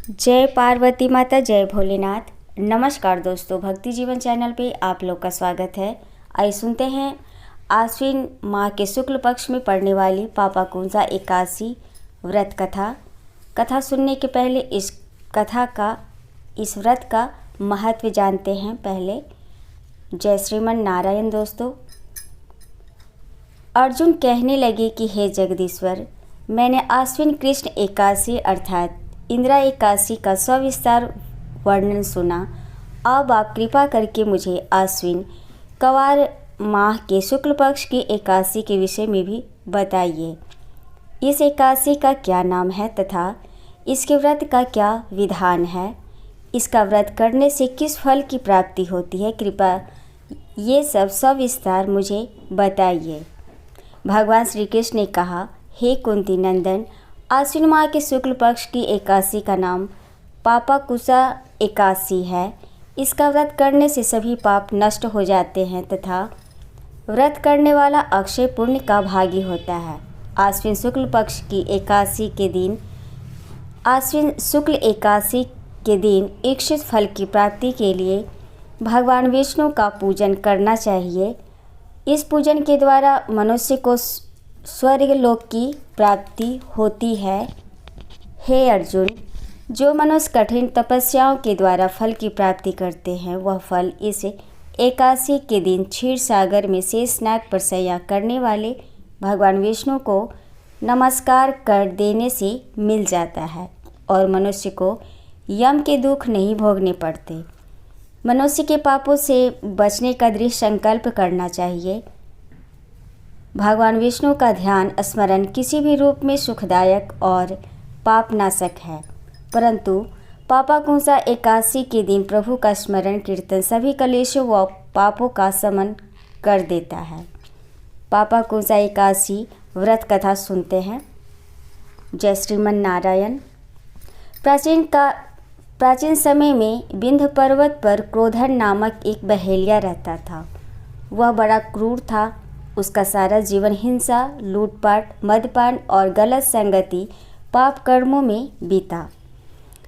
जय पार्वती माता, जय भोलेनाथ। नमस्कार दोस्तों, भक्ति जीवन चैनल पे आप लोग का स्वागत है। आइए सुनते हैं आश्विन माह के शुक्ल पक्ष में पड़ने वाली पापाकुंसा एकादशी व्रत कथा सुनने के पहले इस व्रत का महत्व जानते हैं। पहले जय श्रीमन नारायण। दोस्तों, अर्जुन कहने लगे कि हे जगदीश्वर, मैंने आश्विन कृष्ण एकादशी अर्थात इंदिरा एकादशी का सविस्तार वर्णन सुना। अब आप कृपा करके मुझे आश्विन कवार माह के शुक्ल पक्ष की एकादशी के विषय में भी बताइए। इस एकादशी का क्या नाम है तथा इसके व्रत का क्या विधान है? इसका व्रत करने से किस फल की प्राप्ति होती है? कृपया ये सब सविस्तार मुझे बताइए। भगवान श्री कृष्ण ने कहा, हे कुंती नंदन, आश्विन माह के शुक्ल पक्ष की एकादशी का नाम पापाकुंसा एकादशी है। इसका व्रत करने से सभी पाप नष्ट हो जाते हैं तथा व्रत करने वाला अक्षय पुण्य का भागी होता है। आश्विन शुक्ल एकादशी के दिन इच्छित फल की प्राप्ति के लिए भगवान विष्णु का पूजन करना चाहिए। इस पूजन के द्वारा मनुष्य को स्वर्ग लोक की प्राप्ति होती है। हे अर्जुन, जो मनुष्य कठिन तपस्याओं के द्वारा फल की प्राप्ति करते हैं, वह फल इस एकादशी के दिन क्षीर सागर में शेषनाग पर शय्या करने वाले भगवान विष्णु को नमस्कार कर देने से मिल जाता है और मनुष्य को यम के दुख नहीं भोगने पड़ते। मनुष्य के पापों से बचने का दृढ़ संकल्प करना चाहिए। भगवान विष्णु का ध्यान स्मरण किसी भी रूप में सुखदायक और पापनाशक है, परंतु पापाकुंसा एकादशी के दिन प्रभु का स्मरण कीर्तन सभी कलेशों व पापों का शमन कर देता है। पापाकुंसा एकादशी व्रत कथा सुनते हैं। जय श्रीमन नारायण। प्राचीन समय में विंध्य पर्वत पर क्रोधन नामक एक बहेलिया रहता था। वह बड़ा क्रूर था। उसका सारा जीवन हिंसा, लूटपाट, मदपान और गलत संगति पाप कर्मों में बीता।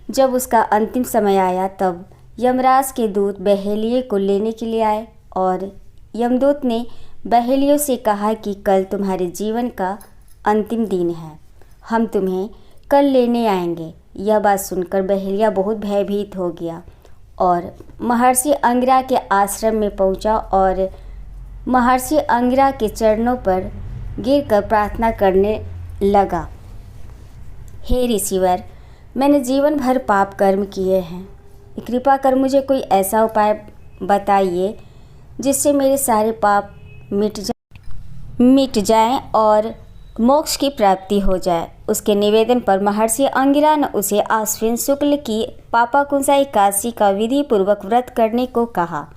जब उसका अंतिम समय आया तब यमराज के दूत बहेलिये को लेने के लिए आए और यमदूत ने बहेलियों से कहा कि कल तुम्हारे जीवन का अंतिम दिन है, हम तुम्हें कल लेने आएंगे। यह बात सुनकर बहेलिया बहुत भयभीत हो गया और महर्षि अंगिरा के आश्रम में पहुंचा और महर्षि अंगिरा के चरणों पर गिरकर प्रार्थना करने लगा। हे ऋषिवर, मैंने जीवन भर पाप कर्म किए हैं। कृपा कर मुझे कोई ऐसा उपाय बताइए जिससे मेरे सारे पाप मिट जाएं और मोक्ष की प्राप्ति हो जाए। उसके निवेदन पर महर्षि अंगिरा ने उसे आश्विन शुक्ल की पापाकुंसा एकादशी का विधि पूर्वक व्रत करने को कहा।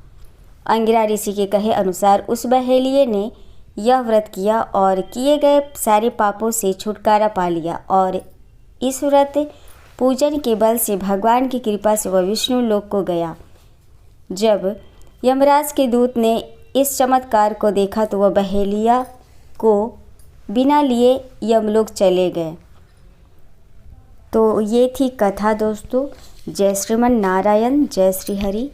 अंगिरा ऋषि के कहे अनुसार उस बहेलिये ने यह व्रत किया और किए गए सारे पापों से छुटकारा पा लिया और इस व्रत पूजन के बल से भगवान की कृपा से वह विष्णु लोक को गया। जब यमराज के दूत ने इस चमत्कार को देखा तो वह बहेलिया को बिना लिए यमलोक चले गए। तो ये थी कथा दोस्तों। जय श्रीमन नारायण, जय श्री हरि।